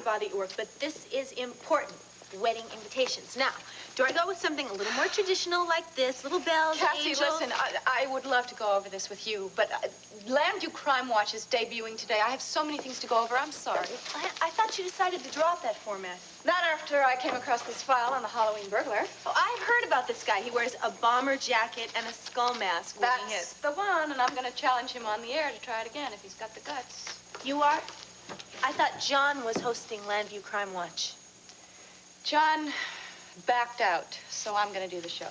bother you at work, but this is important. Wedding invitations. Now, do I go with something a little more traditional like this? Little bells, Cassie, angels? listen, I would love to go over this with you, but Landview Crime Watch is debuting today. I have so many things to go over. I'm sorry. I thought you decided to drop that format. Not after I came across this file on the Halloween burglar. Oh, I've heard about this guy. He wears a bomber jacket and a skull mask. That's the one, and I'm going to challenge him on the air to try it again if he's got the guts. You are? I thought John was hosting Landview Crime Watch. John backed out, so I'm going to do the show.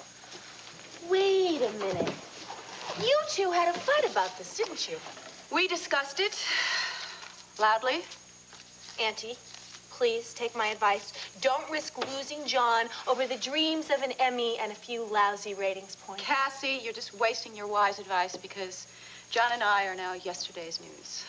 Wait a minute. You two had a fight about this, didn't you? We discussed it loudly. Auntie, please take my advice. Don't risk losing John over the dreams of an Emmy and a few lousy ratings points. Cassie, you're just wasting your wise advice because John and I are now yesterday's news.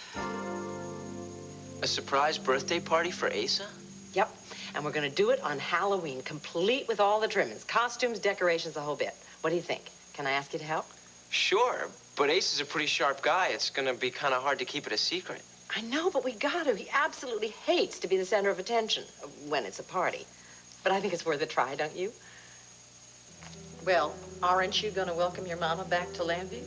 A surprise birthday party for Asa? Yep, and we're gonna do it on Halloween, complete with all the trimmings, costumes, decorations, the whole bit. What do you think? Can I ask you to help? Sure, but Ace is a pretty sharp guy. It's gonna be kind of hard to keep it a secret. I know, but we gotta. He absolutely hates to be the center of attention when it's a party. But I think it's worth a try, don't you? Well, aren't you gonna welcome your mama back to Landview?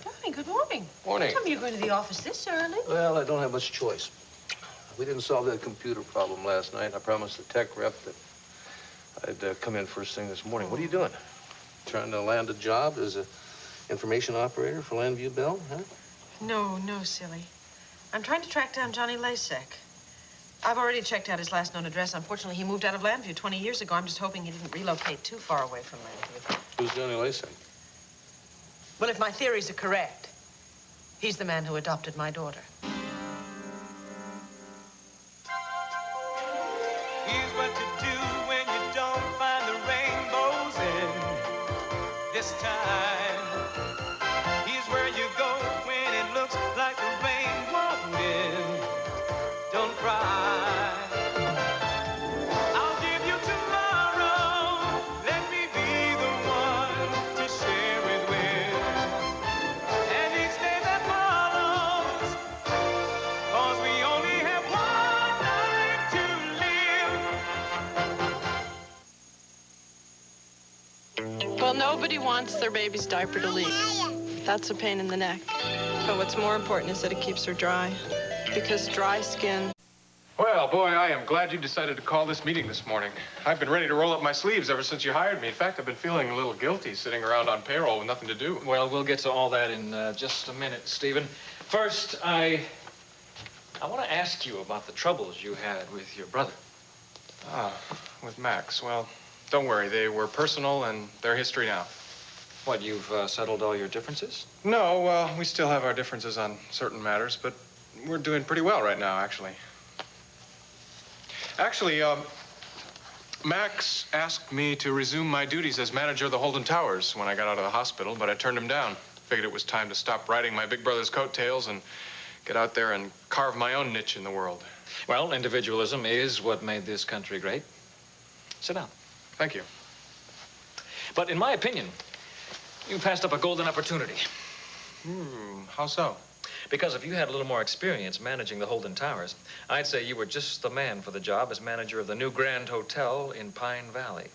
Tony, good morning. Morning. How come you're going to the office this early? Well, I don't have much choice. We didn't solve that computer problem last night. I promised the tech rep that I'd come in first thing this morning. What are you doing? Trying to land a job as an information operator for Landview Bell, huh? No, silly. I'm trying to track down Johnny Lasek. I've already checked out his last known address. Unfortunately, he moved out of Landview 20 years ago. I'm just hoping he didn't relocate too far away from Landview. Who's Johnny Lasek? Well, if my theories are correct, he's the man who adopted my daughter. Here's what you do when you don't find the rainbows in this time. Here's where you go when it looks like the rain won't end. Don't cry. I'll give you tomorrow. Let me be the one to share it with. And each day that follows, 'cause we only have one life to live. Well, nobody wants their baby's diaper to leak. That's a pain in the neck. But what's more important is that it keeps her dry. Because dry skin... Well, boy, I am glad you decided to call this meeting this morning. I've been ready to roll up my sleeves ever since you hired me. In fact, I've been feeling a little guilty sitting around on payroll with nothing to do. Well, we'll get to all that in just a minute, Stephen. First, I want to ask you about the troubles you had with your brother. Ah, with Max. Well, don't worry. They were personal, and they're history now. What, you've settled all your differences? No, well, we still have our differences on certain matters, but we're doing pretty well right now, actually. Actually, Max asked me to resume my duties as manager of the Holden Towers when I got out of the hospital, but I turned him down. Figured it was time to stop riding my big brother's coattails and get out there and carve my own niche in the world. Well, individualism is what made this country great. Sit down. Thank you. But in my opinion, you passed up a golden opportunity. How so? Because if you had a little more experience managing the Holden Towers, I'd say you were just the man for the job as manager of the new Grand Hotel in Pine Valley.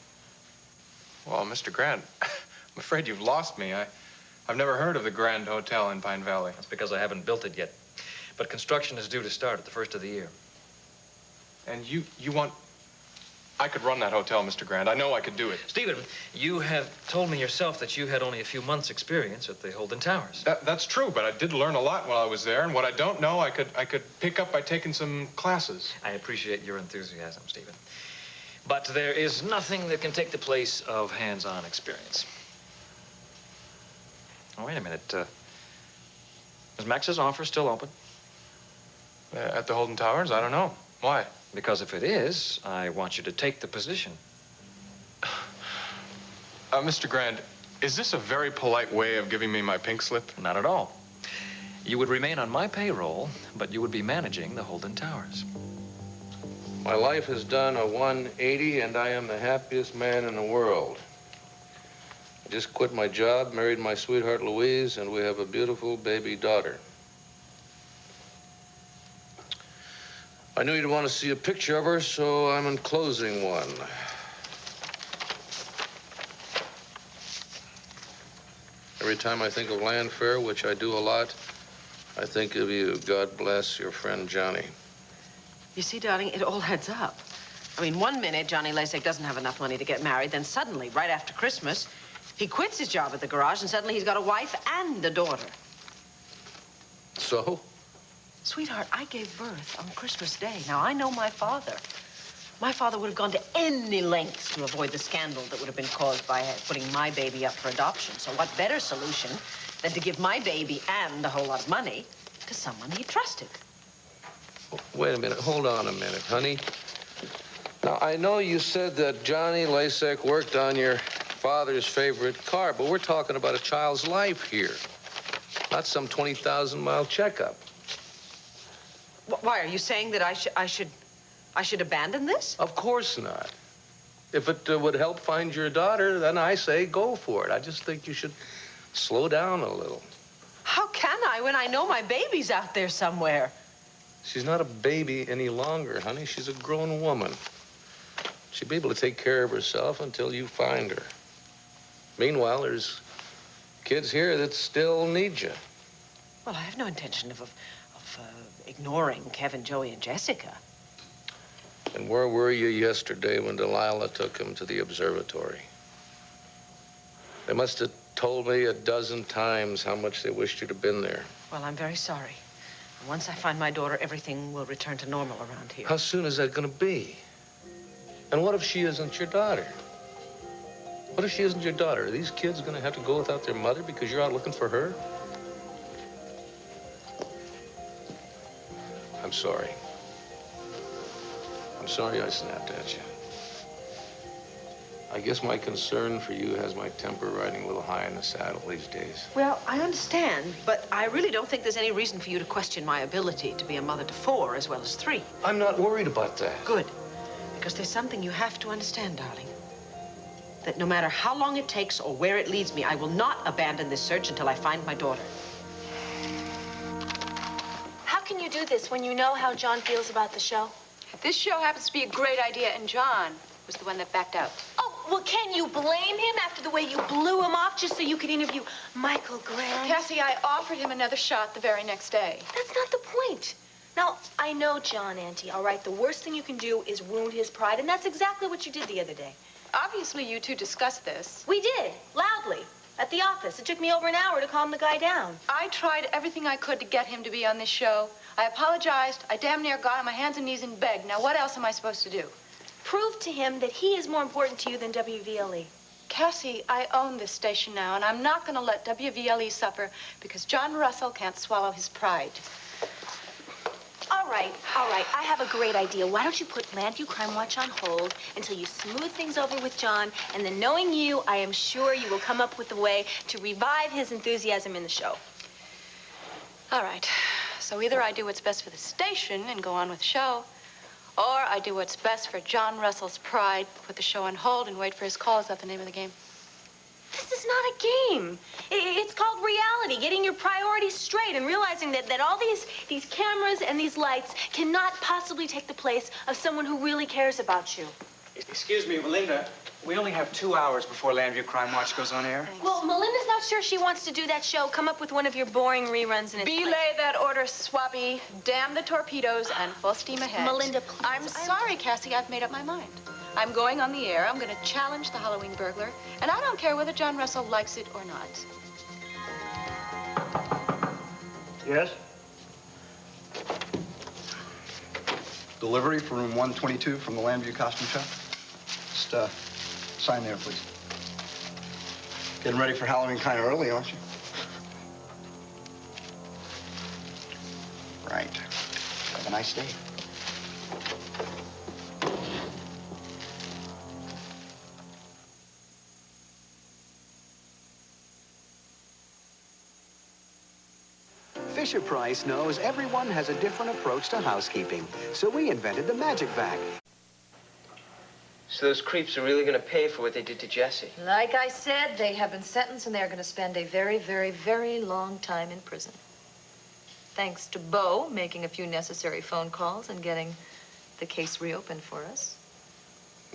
Well, Mr. Grant, I'm afraid you've lost me. I've never heard of the Grand Hotel in Pine Valley. That's because I haven't built it yet. But construction is due to start at the first of the year. And you want... I could run that hotel, Mr. Grant. I know I could do it. Stephen, you have told me yourself that you had only a few months' experience at the Holden Towers. That's true, but I did learn a lot while I was there, and what I don't know, I could pick up by taking some classes. I appreciate your enthusiasm, Stephen. But there is nothing that can take the place of hands-on experience. Oh, wait a minute. Is Max's offer still open? At the Holden Towers? I don't know. Why? Because if it is, I want you to take the position. Mr. Grant, is this a very polite way of giving me my pink slip? Not at all. You would remain on my payroll, but you would be managing the Holden Towers. My life has done a 180, and I am the happiest man in the world. I just quit my job, married my sweetheart Louise, and we have a beautiful baby daughter. I knew you'd want to see a picture of her, so I'm enclosing one. Every time I think of land fare, which I do a lot, I think of you. God bless your friend Johnny. You see, darling, it all adds up. I mean, one minute, Johnny Lasek doesn't have enough money to get married. Then suddenly, right after Christmas, he quits his job at the garage, and suddenly he's got a wife and a daughter. So? Sweetheart, I gave birth on Christmas Day. Now, I know my father. My father would have gone to any lengths to avoid the scandal that would have been caused by putting my baby up for adoption. So what better solution than to give my baby and a whole lot of money to someone he trusted? Wait a minute. Hold on a minute, honey. Now, I know you said that Johnny Lasek worked on your father's favorite car, but we're talking about a child's life here, not some 20,000-mile checkup. Why, are you saying that I should abandon this? Of course not. If it would help find your daughter, then I say go for it. I just think you should slow down a little. How can I when I know my baby's out there somewhere? She's not a baby any longer, honey. She's a grown woman. She'll be able to take care of herself until you find her. Meanwhile, there's kids here that still need you. Well, I have no intention of ignoring Kevin, Joey, and Jessica. And where were you yesterday when Delilah took him to the observatory? They must have told me a dozen times how much they wished you'd have been there. Well, I'm very sorry. Once I find my daughter, everything will return to normal around here. How soon is that going to be? And what if she isn't your daughter? What if she isn't your daughter? Are these kids going to have to go without their mother because you're out looking for her? I'm sorry. I'm sorry I snapped at you. I guess my concern for you has my temper riding a little high in the saddle these days. Well, I understand, but I really don't think there's any reason for you to question my ability to be a mother to 4 as well as 3. I'm not worried about that. Good. Because there's something you have to understand, darling. That no matter how long it takes or where it leads me, I will not abandon this search until I find my daughter. How can you do this when you know how John feels about the show? This show happens to be a great idea, and John was the one that backed out. Oh, well, can you blame him after the way you blew him off just so you could interview Michael Grant? Cassie, I offered him another shot the very next day. That's not the point. Now, I know John, Auntie, all right? The worst thing you can do is wound his pride, and that's exactly what you did the other day. Obviously, you two discussed this. We did, loudly, at the office. It took me over an hour to calm the guy down. I tried everything I could to get him to be on this show. I apologized. I damn near got on my hands and knees and begged. Now, what else am I supposed to do? Prove to him that he is more important to you than WVLE. Cassie, I own this station now, and I'm not going to let WVLE suffer because John Russell can't swallow his pride. All right. I have a great idea. Why don't you put Landview Crime Watch on hold until you smooth things over with John, and then knowing you, I am sure you will come up with a way to revive his enthusiasm in the show. All right. So either I do what's best for the station and go on with the show, or I do what's best for John Russell's pride, put the show on hold and wait for his call. Is that the name of the game? This is not a game. It's called reality, getting your priorities straight and realizing that all these cameras and these lights cannot possibly take the place of someone who really cares about you. Excuse me, Melinda. We only have 2 hours before Landview Crime Watch goes on air. Well, Melinda's not sure she wants to do that show. Come up with one of your boring reruns and it's Belay that order, Swabby. Damn the torpedoes and full steam ahead. Melinda, please. I'm sorry, Cassie. I've made up my mind. I'm going on the air. I'm going to challenge the Halloween burglar. And I don't care whether John Russell likes it or not. Yes? Delivery for room 122 from the Landview Costume Shop. Just, sign there, please. Getting ready for Halloween kind of early, aren't you? Right. Have a nice day. Fisher-Price knows everyone has a different approach to housekeeping, so we invented the Magic Vac. So those creeps are really going to pay for what they did to Jesse. Like I said, they have been sentenced and they're going to spend a very, very, very long time in prison. Thanks to Bo making a few necessary phone calls and getting the case reopened for us.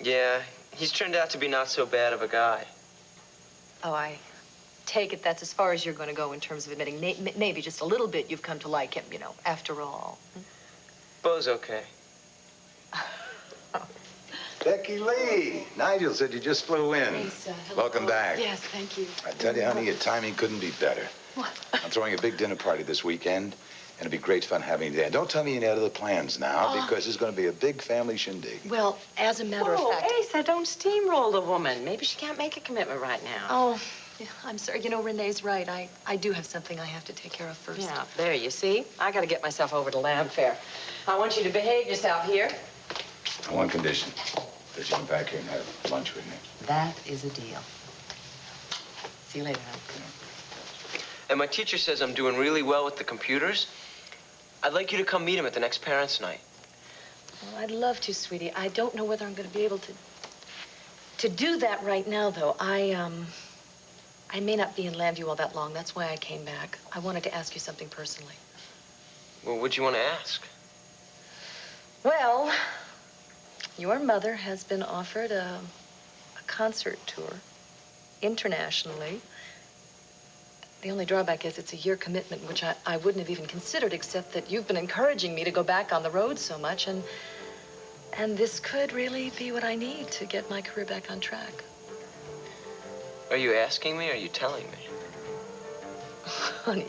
Yeah, he's turned out to be not so bad of a guy. Oh, I take it that's as far as you're going to go in terms of admitting maybe just a little bit you've come to like him, after all. Bo's okay. Becky Lee, Nigel said you just flew in. Hello. Welcome back. Yes, thank you. I tell you, honey, your timing couldn't be better. What? I'm throwing a big dinner party this weekend, and it'll be great fun having you there. Don't tell me any other plans now, because there's going to be a big family shindig. Well, as a matter of fact... Asa, don't steamroll the woman. Maybe she can't make a commitment right now. Oh, yeah, I'm sorry. Renee's right. I do have something I have to take care of first. Yeah, there, you see? I got to get myself over to Lamb Fair. I want you to behave yourself here. On one condition, that you come back here and have lunch with me. That is a deal. See you later, honey. And my teacher says I'm doing really well with the computers. I'd like you to come meet him at the next parents' night. Well, I'd love to, sweetie. I don't know whether I'm going to be able to do that right now, though. I may not be in Lambview all that long. That's why I came back. I wanted to ask you something personally. Well, what'd you want to ask? Well, your mother has been offered a concert tour internationally. The only drawback is it's a year commitment, which I wouldn't have even considered, except that you've been encouraging me to go back on the road so much, and this could really be what I need to get my career back on track. Are you asking me or are you telling me? Honey,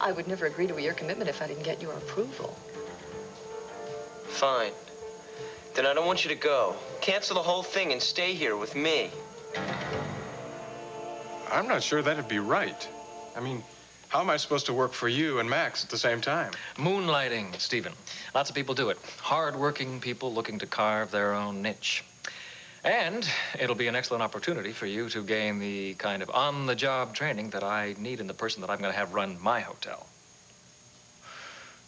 I would never agree to a year commitment if I didn't get your approval. Fine. Then I don't want you to go. Cancel the whole thing and stay here with me. I'm not sure that'd be right. I mean, how am I supposed to work for you and Max at the same time? Moonlighting, Stephen. Lots of people do it. Hard-working people looking to carve their own niche. And it'll be an excellent opportunity for you to gain the kind of on-the-job training that I need in the person that I'm going to have run my hotel.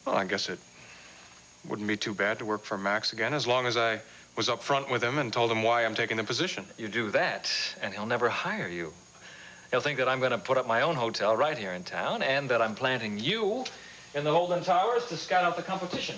Well, I guess it wouldn't be too bad to work for Max again, as long as I was up front with him and told him why I'm taking the position. You do that, and he'll never hire you. He'll think that I'm going to put up my own hotel right here in town, and that I'm planting you in the Holden Towers to scout out the competition.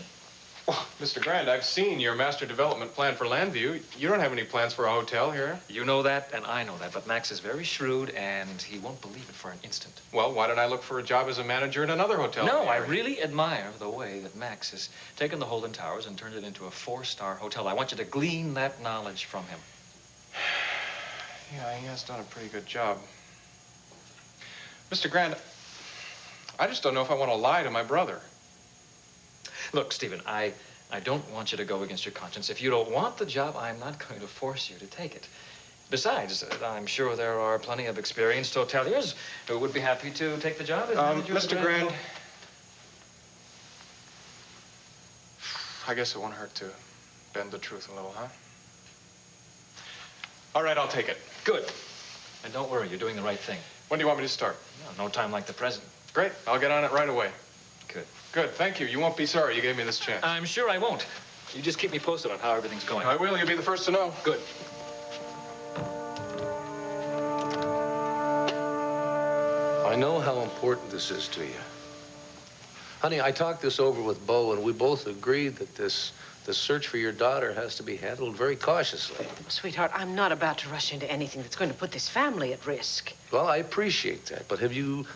Well, Mr. Grant, I've seen your master development plan for Lambview. You don't have any plans for a hotel here. You know that, and I know that, but Max is very shrewd, and he won't believe it for an instant. Well, why don't I look for a job as a manager at another hotel? No, I really admire the way that Max has taken the Holden Towers and turned it into a 4-star hotel. I want you to glean that knowledge from him. Yeah, he has done a pretty good job. Mr. Grant, I just don't know if I want to lie to my brother. Look, Stephen, I don't want you to go against your conscience. If you don't want the job, I'm not going to force you to take it. Besides, I'm sure there are plenty of experienced hoteliers who would be happy to take the job as manager of the Mr. Grant, I guess it won't hurt to bend the truth a little, huh? All right, I'll take it. Good. And don't worry, you're doing the right thing. When do you want me to start? No time like the present. Great. I'll get on it right away. Good. Good. Thank you. You won't be sorry you gave me this chance. I'm sure I won't. You just keep me posted on how everything's going. I will. You'll be the first to know. Good. I know how important this is to you. Honey, I talked this over with Bo, and we both agreed that the search for your daughter has to be handled very cautiously. Sweetheart, I'm not about to rush into anything that's going to put this family at risk. Well, I appreciate that, but have you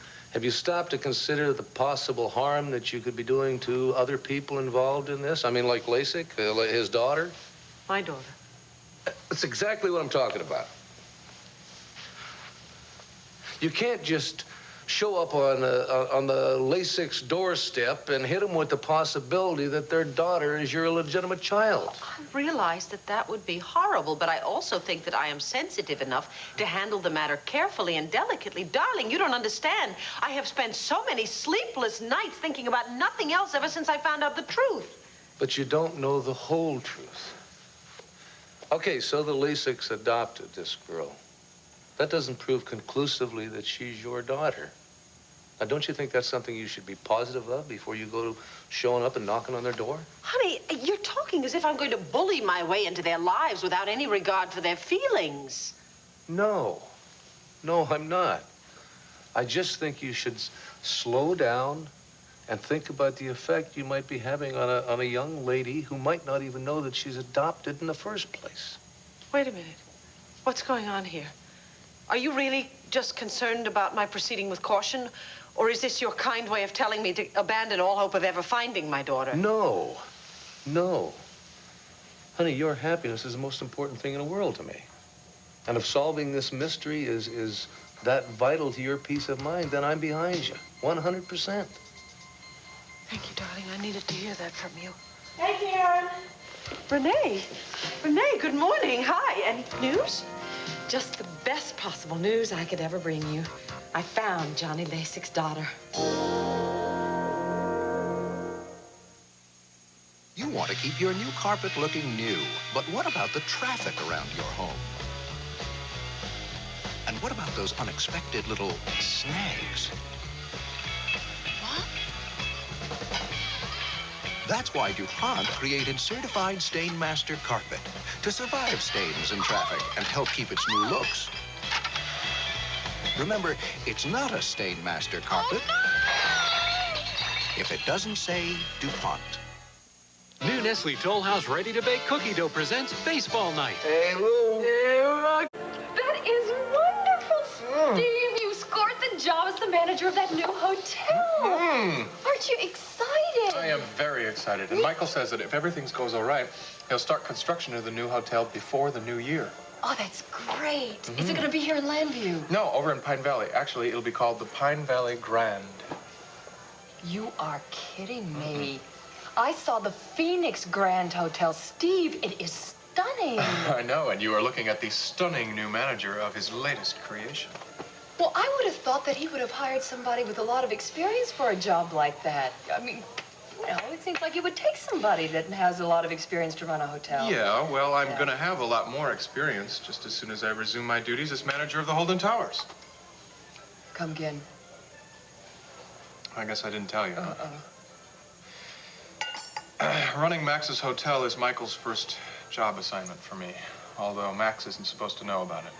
stopped to consider the possible harm that you could be doing to other people involved in this? I mean, like Lasik, his daughter? My daughter. That's exactly what I'm talking about. You can't just show up on the Lasik's doorstep and hit them with the possibility that their daughter is your illegitimate child. I realize that would be horrible, but I also think that I am sensitive enough to handle the matter carefully and delicately. Darling, you don't understand. I have spent so many sleepless nights thinking about nothing else ever since I found out the truth. But you don't know the whole truth. Okay, so the Lasiks adopted this girl. That doesn't prove conclusively that she's your daughter. Now, don't you think that's something you should be positive of before you go showing up and knocking on their door? Honey, you're talking talking as if I'm going to bully my way into their lives without any regard for their feelings. No. No, I'm not. I just think you should slow down and think about the effect you might be having on a young lady who might not even know that she's adopted in the first place. Wait a minute. What's going on here? Are you really just concerned about my proceeding with caution? Or is this your kind way of telling me to abandon all hope of ever finding my daughter? No. No. Honey, your happiness is the most important thing in the world to me. And if solving this mystery is that vital to your peace of mind, then I'm behind you, 100%. Thank you, darling. I needed to hear that from you. Hey, Karen. Renee. Renee, good morning. Hi. Any news? Just the best possible news I could ever bring you. I found Johnny Lasic's daughter. You want to keep your new carpet looking new, but what about the traffic around your home? And what about those unexpected little snags? What? That's why DuPont created Certified Stain Master Carpet to survive stains and traffic and help keep its new looks. Remember, it's not a Stain Master Carpet if it doesn't say DuPont. New Nestle Toll House Ready to Bake Cookie Dough presents Baseball Night. Hey, Lou. That is wonderful, Steve. You scored the job as the manager of that new hotel. Aren't you excited? I am very excited. And Michael says that if everything goes all right, he'll start construction of the new hotel before the new year. Oh, that's great. Is it going to be here in Landview? No, over in Pine Valley. Actually, it'll be called the Pine Valley Grand. You are kidding me. I saw the Phoenix Grand Hotel. Steve, it is stunning. I know, and you are looking at the stunning new manager of his latest creation. Well, I would have thought that he would have hired somebody with a lot of experience for a job like that. I mean, you know, it seems like it would take somebody that has a lot of experience to run a hotel. Yeah, well, I'm going to have a lot more experience just as soon as I resume my duties as manager of the Holden Towers. Come again. I guess I didn't tell you. Running Max's hotel is Michael's first job assignment for me, although Max isn't supposed to know about it.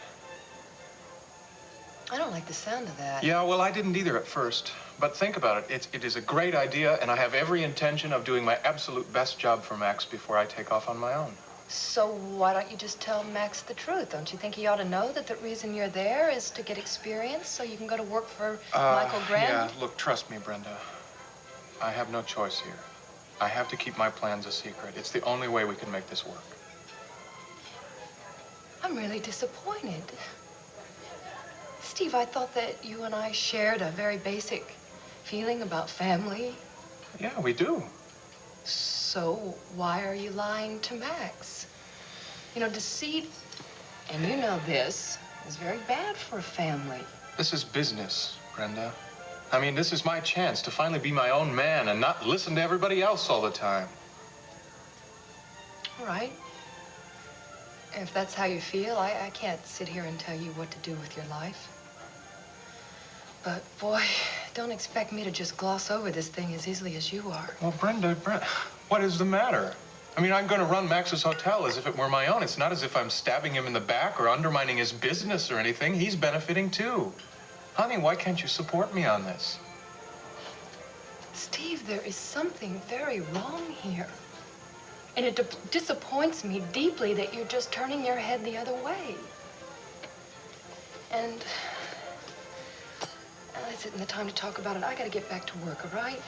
I don't like the sound of that. Yeah, well, I didn't either at first. But think about it. It is a great idea, and I have every intention of doing my absolute best job for Max before I take off on my own. So why don't you just tell Max the truth? Don't you think he ought to know that the reason you're there is to get experience so you can go to work for Michael Grant? Yeah, look, trust me, Brenda. I have no choice here. I have to keep my plans a secret. It's the only way we can make this work. I'm really disappointed. Steve, I thought that you and I shared a very basic feeling about family. Yeah, we do. So why are you lying to Max? You know, deceit, and you know this, is very bad for a family. This is business, Brenda. I mean, this is my chance to finally be my own man and not listen to everybody else all the time. All right. If that's how you feel, I can't sit here and tell you what to do with your life. But, boy, don't expect me to just gloss over this thing as easily as you are. Well, Brenda, what is the matter? I mean, I'm going to run Max's hotel as if it were my own. It's not as if I'm stabbing him in the back or undermining his business or anything. He's benefiting, too. Honey, why can't you support me on this? Steve, there is something very wrong here. And it disappoints me deeply that you're just turning your head the other way. And this isn't the time to talk about it. I gotta get back to work, all right?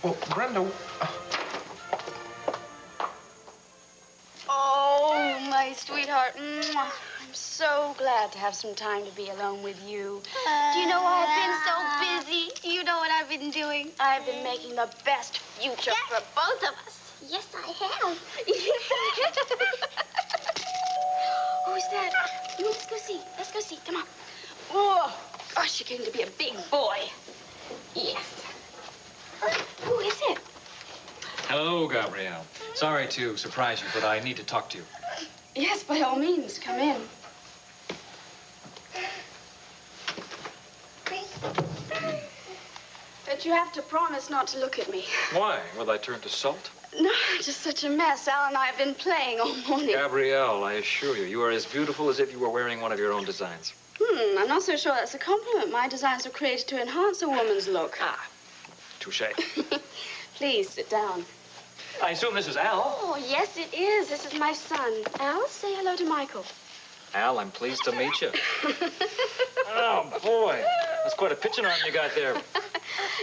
Well, Brenda... Oh, my sweetheart. Mwah. I'm so glad to have some time to be alone with you. Do you know why I've been so busy? Do you know what I've been doing? I've been making the best future for both of us. Yes, I have. Who's that? Let's go see. Let's go see. Come on. Oh, gosh, you're getting to be a big boy. Yes. Who is it? Hello, Gabrielle. Sorry to surprise you, but I need to talk to you. Yes, by all means, come in. But you have to promise not to look at me. Why? Will I turn to salt? No, just such a mess. Al and I have been playing all morning. Gabrielle, I assure you, you are as beautiful as if you were wearing one of your own designs. I'm not so sure that's a compliment. My designs were created to enhance a woman's look. Ah, touche. Please, sit down. I assume this is Al. Oh, yes, it is. This is my son. Al, say hello to Michael. Al, I'm pleased to meet you. Oh, boy. That's quite a pitching arm you got there.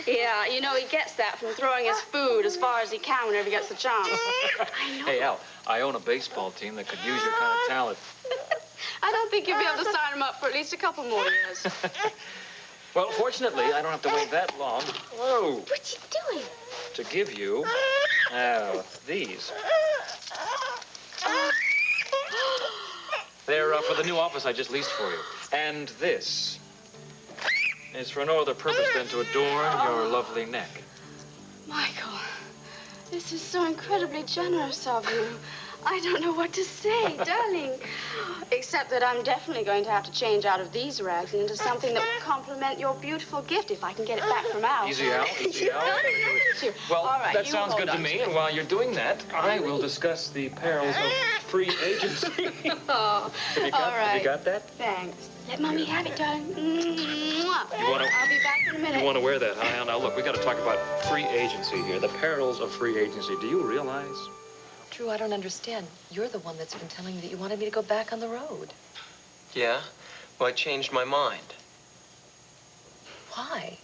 Yeah, you know, he gets that from throwing his food as far as he can whenever he gets the chance. I know. Hey, Al, I own a baseball team that could use your kind of talent. I don't think you'll be able to sign him up for at least a couple more years. Well, fortunately, I don't have to wait that long. Whoa. What's he doing? To give you, these. They're for the new office I just leased for you. And this is for no other purpose than to adorn your lovely neck. Michael, this is so incredibly generous of you. I don't know what to say, darling. Except that I'm definitely going to have to change out of these rags and into something that will complement your beautiful gift if I can get it back from Al. Easy, Al. Easy, Al. Sure. Well, All right, that you sounds hold good to on me. it. And while you're doing that, I will discuss the perils of free agency. Oh, Have all right. you got that? Thanks. Let Mommy have it, darling. Mwah. You wanna- I'll be back in a minute. You want to wear that, huh? Now, look, we got to talk about free agency here. The perils of free agency. Do you realize? Drew, I don't understand. You're the one that's been telling me that you wanted me to go back on the road. Yeah? Well, I changed my mind. Why?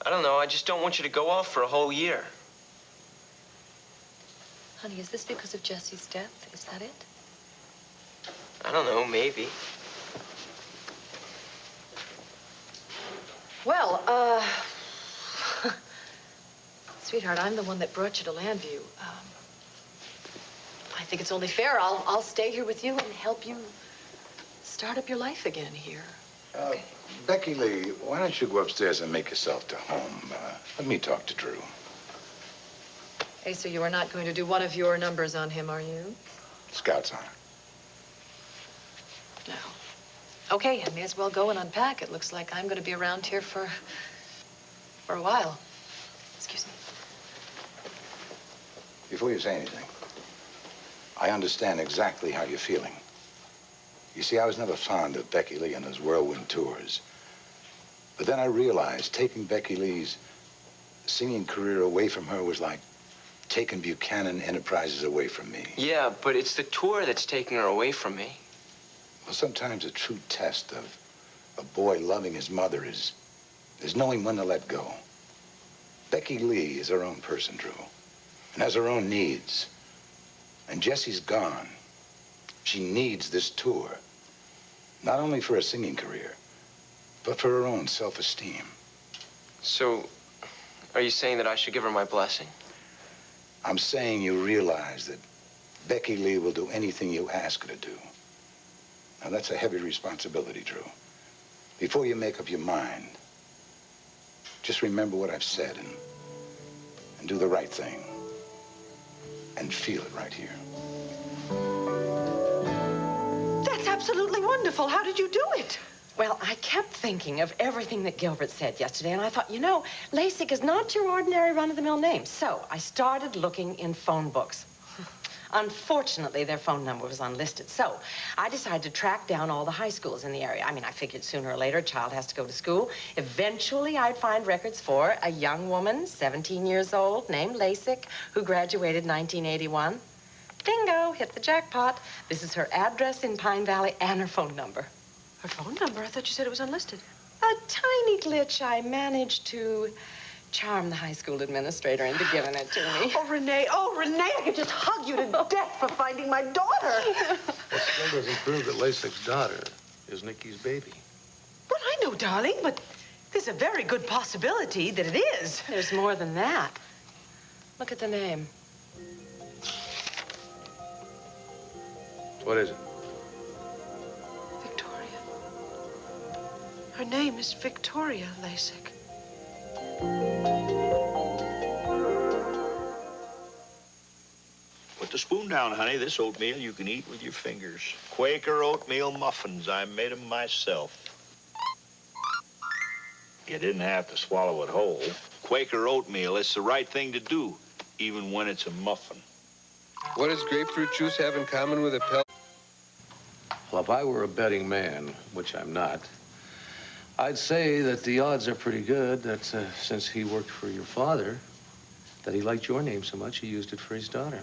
I don't know. I just don't want you to go off for a whole year. Honey, is this because of Jesse's death? Is that it? I don't know. Maybe. Well, sweetheart, I'm the one that brought you to Landview. I think it's only fair. I'll stay here with you and help you start up your life again here. Becky Lee, why don't you go upstairs and make yourself to home? Let me talk to Drew. Hey, so you are not going to do one of your numbers on him, are you? Scout's honor. No. Okay, I may as well go and unpack. It looks like I'm going to be around here for a while. Excuse me. Before you say anything, I understand exactly how you're feeling. You see, I was never fond of Becky Lee and those whirlwind tours. But then I realized taking Becky Lee's singing career away from her was like taking Buchanan Enterprises away from me. Yeah, but it's the tour that's taking her away from me. Well, sometimes a true test of a boy loving his mother is knowing when to let go. Becky Lee is her own person, Drew, and has her own needs. And Jesse's gone. She needs this tour, not only for a singing career, but for her own self-esteem. So, are you saying that I should give her my blessing? I'm saying you realize that Becky Lee will do anything you ask her to do. Now, that's a heavy responsibility, Drew. Before you make up your mind, just remember what I've said and do the right thing. And feel it right here. That's absolutely wonderful. How did you do it? Well, I kept thinking of everything that Gilbert said yesterday, and I thought, you know, LASIK is not your ordinary run-of-the-mill name. So I started looking in phone books. Unfortunately, their phone number was unlisted. So I decided to track down all the high schools in the area. I mean, I figured sooner or later a child has to go to school. Eventually, I'd find records for a young woman, 17 years old, named LASIK, who graduated 1981. Bingo, hit the jackpot. This is her address in Pine Valley and her phone number. Her phone number? I thought you said it was unlisted. A tiny glitch. I managed to charm the high school administrator into giving it to me. Oh, Renee, I could just hug you to death for finding my daughter. Well, still doesn't prove that LASIK's daughter is Nikki's baby. Well, I know, darling, but there's a very good possibility that it is. There's more than that. Look at the name. What is it? Victoria. Her name is Victoria LASIK. Put the spoon down, honey. This oatmeal you can eat with your fingers. Quaker oatmeal muffins. I made them myself. You didn't have to swallow it whole. Quaker oatmeal, it's the right thing to do. even when it's a muffin. What does grapefruit juice have in common with a pill? Well, if I were a betting man, which I'm not, I'd say that the odds are pretty good that since he worked for your father, that he liked your name so much he used it for his daughter.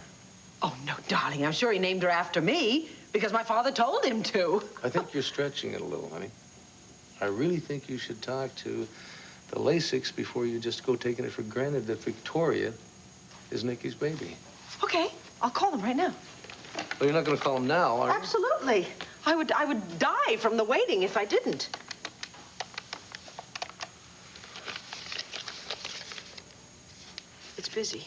Oh, no, darling. I'm sure he named her after me because my father told him to. I think you're stretching it a little, honey. I really think you should talk to the Lasix before you just go taking it for granted that Victoria is Nikki's baby. Okay, I'll call them right now. Well, you're not going to call him now, are you? Absolutely. I would die from the waiting if I didn't. It's busy.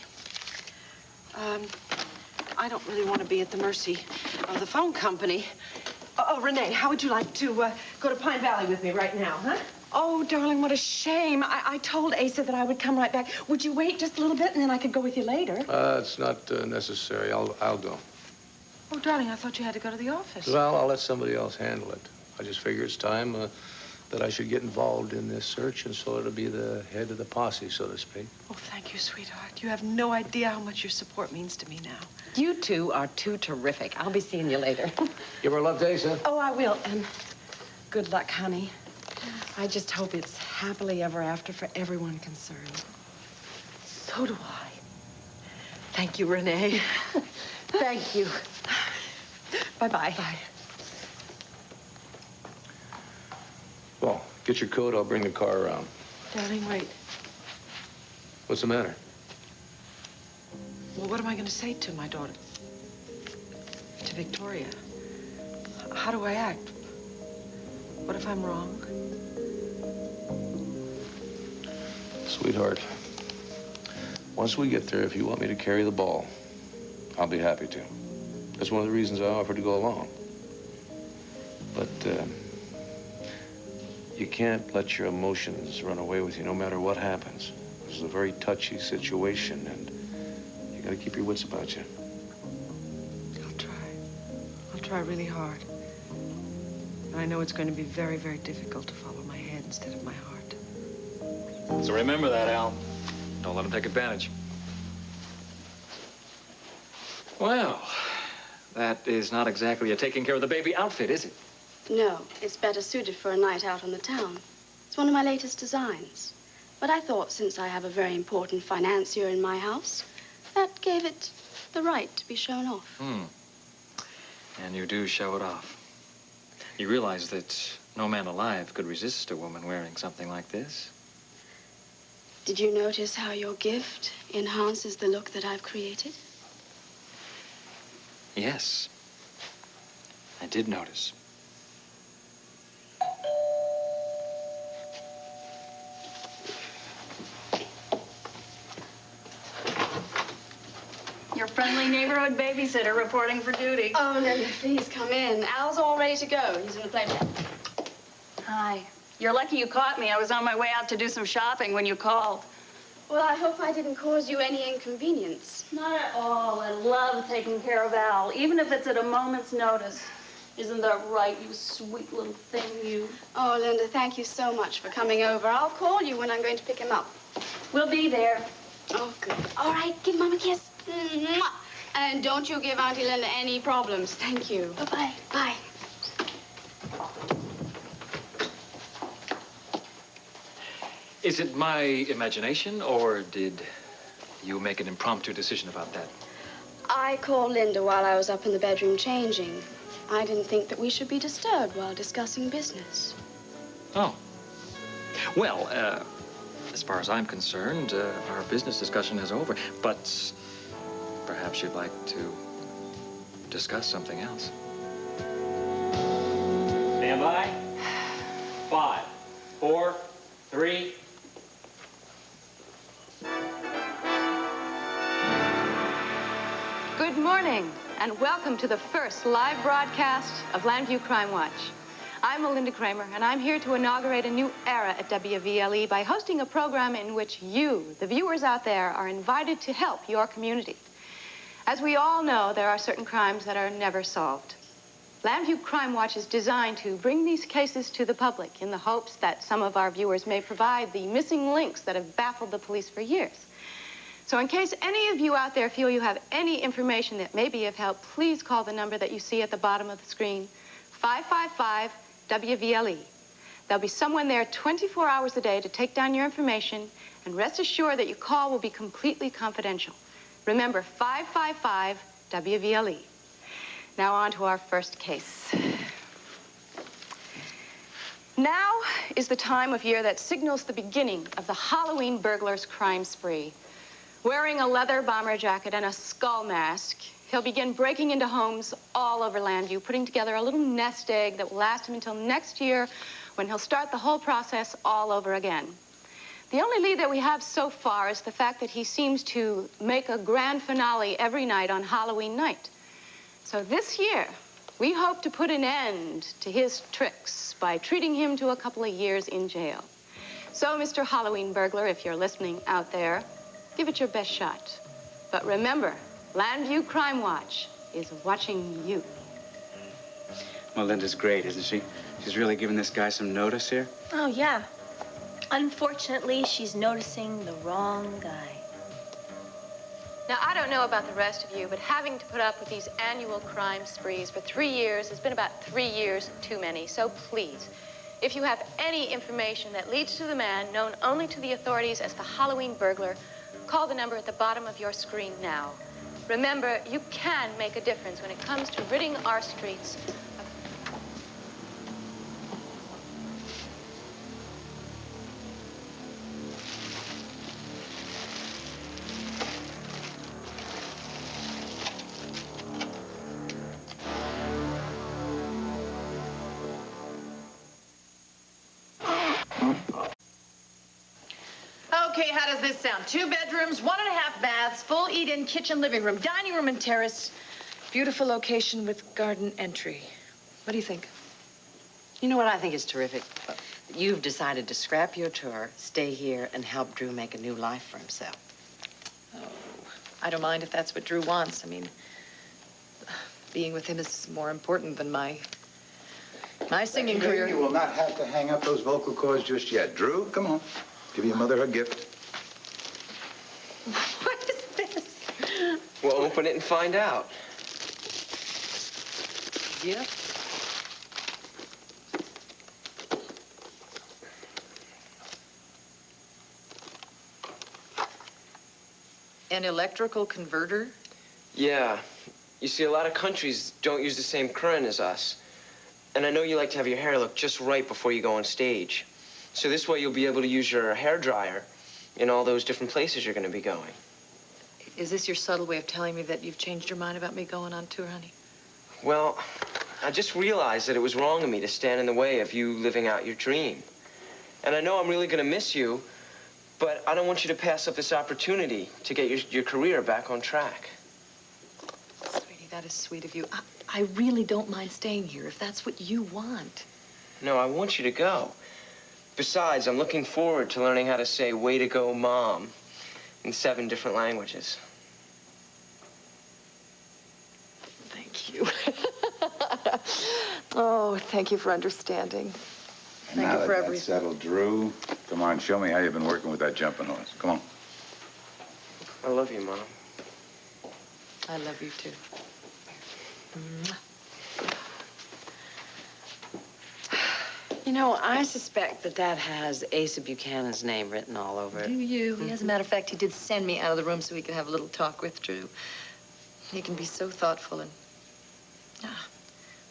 I don't really want to be at the mercy of the phone company. Oh, Renee, how would you like to go to Pine Valley with me right now, huh? Oh, darling, what a shame. I told Asa that I would come right back. Would you wait just a little bit and then I could go with you later? It's not necessary. I'll go. Oh, darling, I thought you had to go to the office. Well, I'll let somebody else handle it. I just figure it's time that I should get involved in this search, and so it'll be the head of the posse, so to speak. Oh, thank you, sweetheart. You have no idea how much your support means to me now. You two are too terrific. I'll be seeing you later. Give her love to Asa. Oh, I will. And good luck, honey. I just hope it's happily ever after for everyone concerned. So do I. Thank you, Renee. Thank you. Bye-bye. Bye. Well, get your coat. I'll bring the car around. Darling, wait. What's the matter? Well, what am I going to say to my daughter? To Victoria? How do I act? What if I'm wrong? Sweetheart, once we get there, if you want me to carry the ball, I'll be happy to. That's one of the reasons I offered to go along. But, you can't let your emotions run away with you no matter what happens. This is a very touchy situation, and you gotta keep your wits about you. I'll try. I'll try really hard. And I know it's going to be very, very difficult to follow my head instead of my heart. So remember that, Al. Don't let him take advantage. Well, that is not exactly a taking care of the baby outfit, is it? No, it's better suited for a night out on the town. It's one of my latest designs. But I thought since I have a very important financier in my house, that gave it the right to be shown off. And you do show it off. You realize that no man alive could resist a woman wearing something like this? Did you notice how your gift enhances the look that I've created? Yes. I did notice. Your friendly neighborhood babysitter reporting for duty. Oh, Linda, please come in. Al's all ready to go. He's in the playpen. Hi. You're lucky you caught me. I was on my way out to do some shopping when you called. Well, I hope I didn't cause you any inconvenience. Not at all. I love taking care of Al, even if it's at a moment's notice. Isn't that right, you sweet little thing, you? Oh, Linda, thank you so much for coming over. I'll call you when I'm going to pick him up. We'll be there. Oh, good. All right, give Mom a kiss. Mwah. And don't you give Auntie Linda any problems. Thank you. Bye-bye. Bye. Is it my imagination, or did you make an impromptu decision about that? I called Linda while I was up in the bedroom changing. I didn't think that we should be disturbed while discussing business. Oh. Well, as far as I'm concerned, our business discussion is over. But perhaps you'd like to discuss something else. Stand by. 5, 4, 3. Good morning, and welcome to the first live broadcast of Landview Crime Watch. I'm Melinda Kramer, and I'm here to inaugurate a new era at WVLE by hosting a program in which you, the viewers out there, are invited to help your community. As we all know, there are certain crimes that are never solved. Landview Crime Watch is designed to bring these cases to the public in the hopes that some of our viewers may provide the missing links that have baffled the police for years. So in case any of you out there feel you have any information that may be of help, please call the number that you see at the bottom of the screen, 555-WVLE. There'll be someone there 24 hours a day to take down your information, and rest assured that your call will be completely confidential. Remember, 555-WVLE. Now on to our first case. Now is the time of year that signals the beginning of the Halloween burglar's crime spree. Wearing a leather bomber jacket and a skull mask, he'll begin breaking into homes all over Landview, putting together a little nest egg that will last him until next year, when he'll start the whole process all over again. The only lead that we have so far is the fact that he seems to make a grand finale every night on Halloween night. So this year, we hope to put an end to his tricks by treating him to a couple of years in jail. So, Mr. Halloween burglar, if you're listening out there, give it your best shot. But remember, Landview Crime Watch is watching you. Well, Linda's great, isn't she? She's really giving this guy some notice here. Oh, yeah. Unfortunately, she's noticing the wrong guy. Now, I don't know about the rest of you, but having to put up with these annual crime sprees for 3 years has been about 3 years too many. So please, if you have any information that leads to the man known only to the authorities as the Halloween burglar, call the number at the bottom of your screen now. Remember, you can make a difference when it comes to ridding our streets of... Okay, how does this sound? 2 bedrooms, 1.5 baths, full eat-in kitchen, living room, dining room, and terrace. Beautiful location with garden entry. What do you think? You know what I think is terrific? You've decided to scrap your tour, stay here, and help Drew make a new life for himself. Oh, I don't mind if that's what Drew wants. I mean, being with him is more important than my singing career. You will not have to hang up those vocal cords just yet. Drew, come on. Give your mother her gift. What is this? We'll open it and find out. Yeah. An electrical converter? Yeah. You see, a lot of countries don't use the same current as us. And I know you like to have your hair look just right before you go on stage. So this way you'll be able to use your hair dryer in all those different places you're going to be going. Is this your subtle way of telling me that you've changed your mind about me going on tour, honey? Well, I just realized that it was wrong of me to stand in the way of you living out your dream. And I know I'm really going to miss you, but I don't want you to pass up this opportunity to get your career back on track. Sweetie, that is sweet of you. I really don't mind staying here if that's what you want. No, I want you to go. Besides, I'm looking forward to learning how to say, "Way to go, Mom," in 7 different languages. Thank you. Oh, thank you for understanding. And now that that's settled, Drew, come on, show me how you've been working with that jumping horse. Come on. I love you, Mom. I love you, too. Mwah. You know, I suspect that that has Asa Buchanan's name written all over it. Do you? Mm-hmm. As a matter of fact, he did send me out of the room so we could have a little talk with Drew. He can be so thoughtful and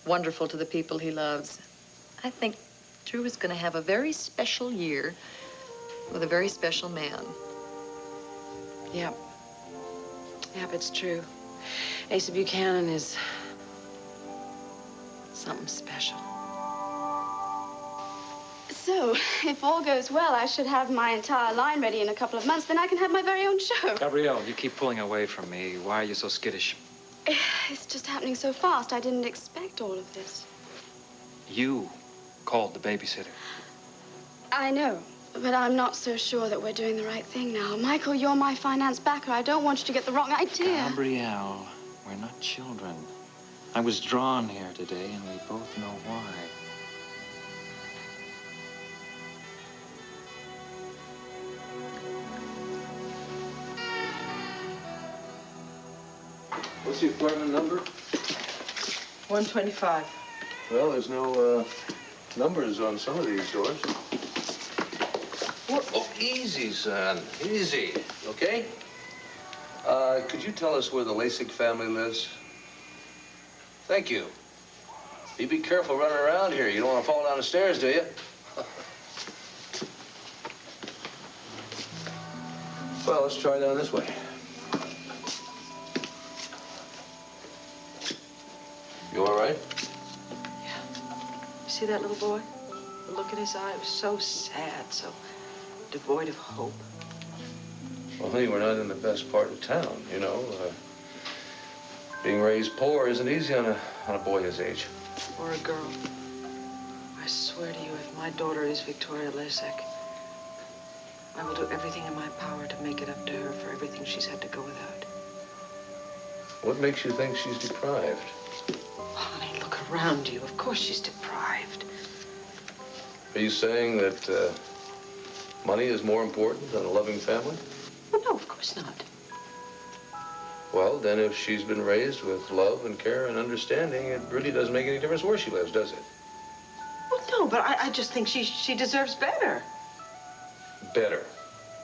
wonderful to the people he loves. I think Drew is going to have a very special year with a very special man. Yep. Yep, it's true. Asa Buchanan is something special. So, if all goes well, I should have my entire line ready in a couple of months. Then I can have my very own show. Gabrielle, you keep pulling away from me. Why are you so skittish? It's just happening so fast. I didn't expect all of this. You called the babysitter. I know, but I'm not so sure that we're doing the right thing now. Michael, you're my finance backer. I don't want you to get the wrong idea. Gabrielle, we're not children. I was drawn here today, and we both know why. What's the apartment number? 125. Well, there's no numbers on some of these doors. Oh, easy, son. Easy. Okay? Could you tell us where the Lasik family lives? Thank you. You be careful running around here. You don't want to fall down the stairs, do you? Well, let's try down this way. You all right? You see that little boy? The look in his eye was so sad, so devoid of hope. Well, honey, we're not in the best part of town, you know. Being raised poor isn't easy on a boy his age. Or a girl. I swear to you, if my daughter is Victoria Lasek, I will do everything in my power to make it up to her for everything she's had to go without. What makes you think she's deprived? Honey, look around you. Of course she's deprived. Are you saying that money is more important than a loving family? Well, no, of course not. Well, then if she's been raised with love and care and understanding, it really doesn't make any difference where she lives, does it? Well, no, but I just think she deserves better. Better?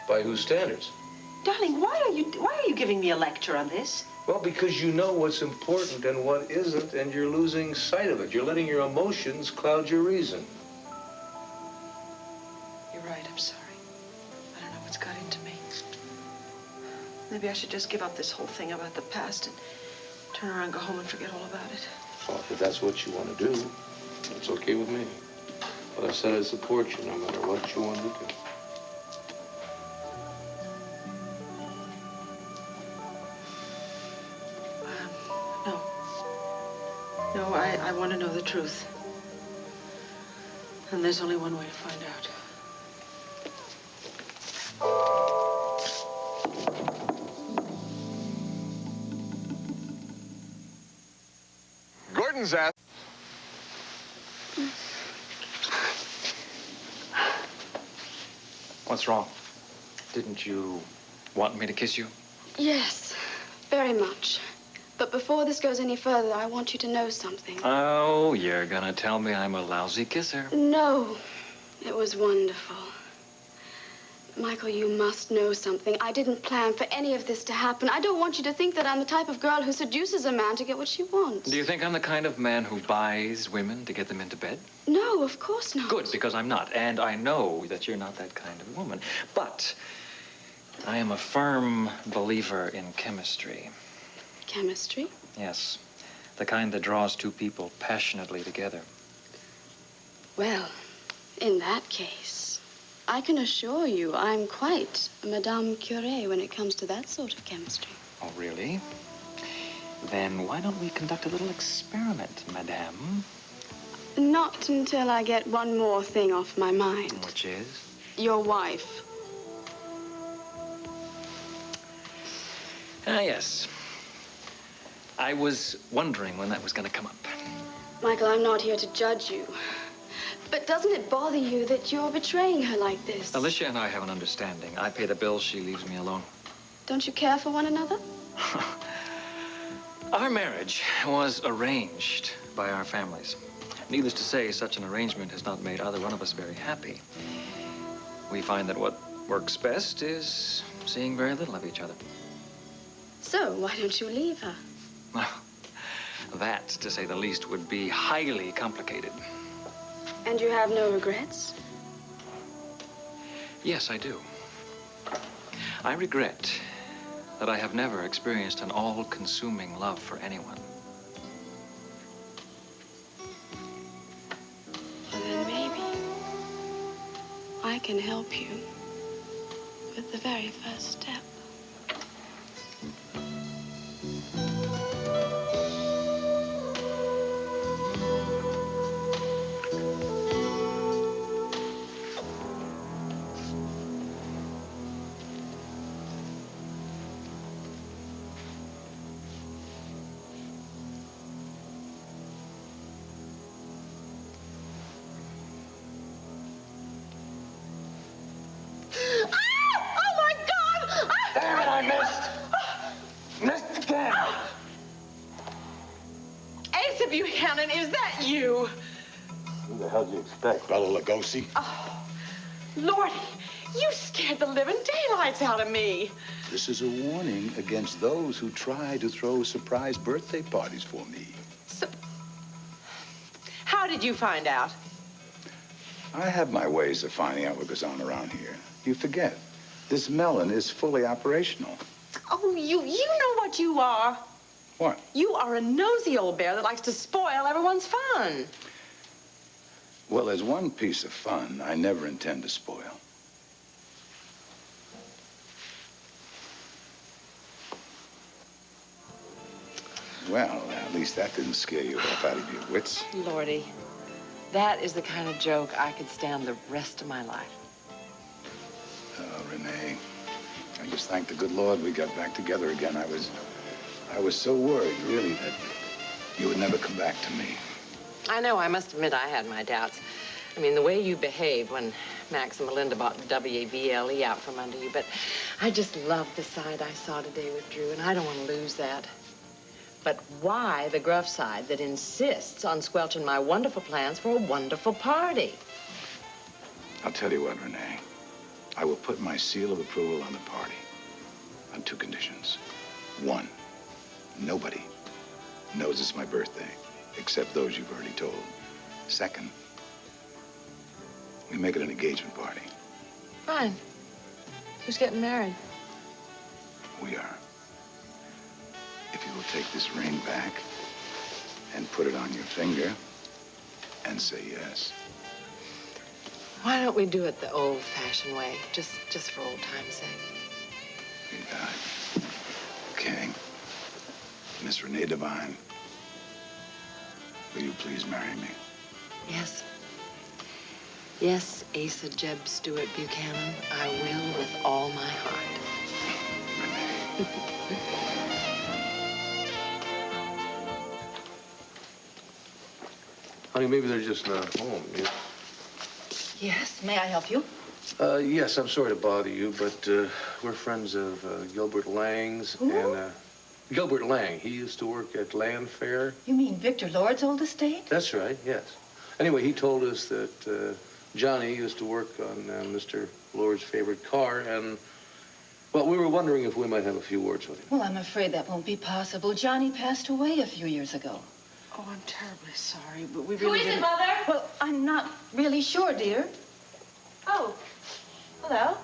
By whose standards? Darling, why are you giving me a lecture on this? Well, because you know what's important and what isn't, and you're losing sight of it. You're letting your emotions cloud your reason. You're right, I'm sorry. I don't know what's got into me. Maybe I should just give up this whole thing about the past and turn around, go home, and forget all about it. Well, if that's what you want to do, it's okay with me. But I said I'd support you no matter what you want to do. No, I want to know the truth. And there's only one way to find out. Gordon's asked. What's wrong? Didn't you want me to kiss you? Yes, very much. But before this goes any further, I want you to know something. Oh, you're gonna tell me I'm a lousy kisser. No, it was wonderful. Michael, you must know something. I didn't plan for any of this to happen. I don't want you to think that I'm the type of girl who seduces a man to get what she wants. Do you think I'm the kind of man who buys women to get them into bed? No, of course not. Good, because I'm not. And I know that you're not that kind of woman. But I am a firm believer in chemistry. Chemistry? Yes, the kind that draws two people passionately together. Well, in that case, I can assure you I'm quite a Madame Curie when it comes to that sort of chemistry. Oh, really? Then why don't we conduct a little experiment, madame? Not until I get one more thing off my mind. Which is? Your wife. Ah, yes. I was wondering when that was going to come up. Michael, I'm not here to judge you. But doesn't it bother you that you're betraying her like this? Alicia and I have an understanding. I pay the bills, she leaves me alone. Don't you care for one another? Our marriage was arranged by our families. Needless to say, such an arrangement has not made either one of us very happy. We find that what works best is seeing very little of each other. So, why don't you leave her? Well, that, to say the least, would be highly complicated. And you have no regrets? Yes, I do. I regret that I have never experienced an all-consuming love for anyone. Well, then maybe I can help you with the very first step. Oh my God! Asa Buchanan, is that you? Who the hell do you expect? Bela Lugosi? Oh, Lordy, you scared the living daylights out of me. This is a warning against those who try to throw surprise birthday parties for me. How did you find out? I have my ways of finding out what goes on around here. You forget, this melon is fully operational. Oh, you know what you are. What? You are a nosy old bear that likes to spoil everyone's fun. Well, there's one piece of fun I never intend to spoil. Well, at least that didn't scare you half out of your wits. Lordy, that is the kind of joke I could stand the rest of my life. Oh, Renee, I just thank the good Lord we got back together again. I was so worried, really, that you would never come back to me. I know, I must admit I had my doubts. I mean, the way you behaved when Max and Melinda bought the WAVLE out from under you, but I just loved the side I saw today with Drew, and I don't want to lose that. But why the gruff side that insists on squelching my wonderful plans for a wonderful party? I'll tell you what, Renee. I will put my seal of approval on the party on two conditions. One, nobody knows it's my birthday, except those you've already told. Second, we make it an engagement party. Fine. Who's getting married? We are. If you will take this ring back and put it on your finger and say yes. Why don't we do it the old-fashioned way, just for old time's sake? You got it. Okay. Miss Renee Devine, will you please marry me? Yes. Yes, Asa Jeb Stuart Buchanan, I will with all my heart. Renee. Honey, maybe they're just not home. Yes, may I help you? Yes, I'm sorry to bother you, but we're friends of Gilbert Lang's. Who? And Gilbert Lang, he used to work at Land Fair. You mean Victor Lord's old estate? That's right, yes. Anyway, he told us that Johnny used to work on Mr. Lord's favorite car, and, well, we were wondering if we might have a few words with him. Well, I'm afraid that won't be possible. Johnny passed away a few years ago. Oh, I'm terribly sorry, but we Who really is it, didn't... Mother? Well, I'm not really sure, dear. Oh, hello.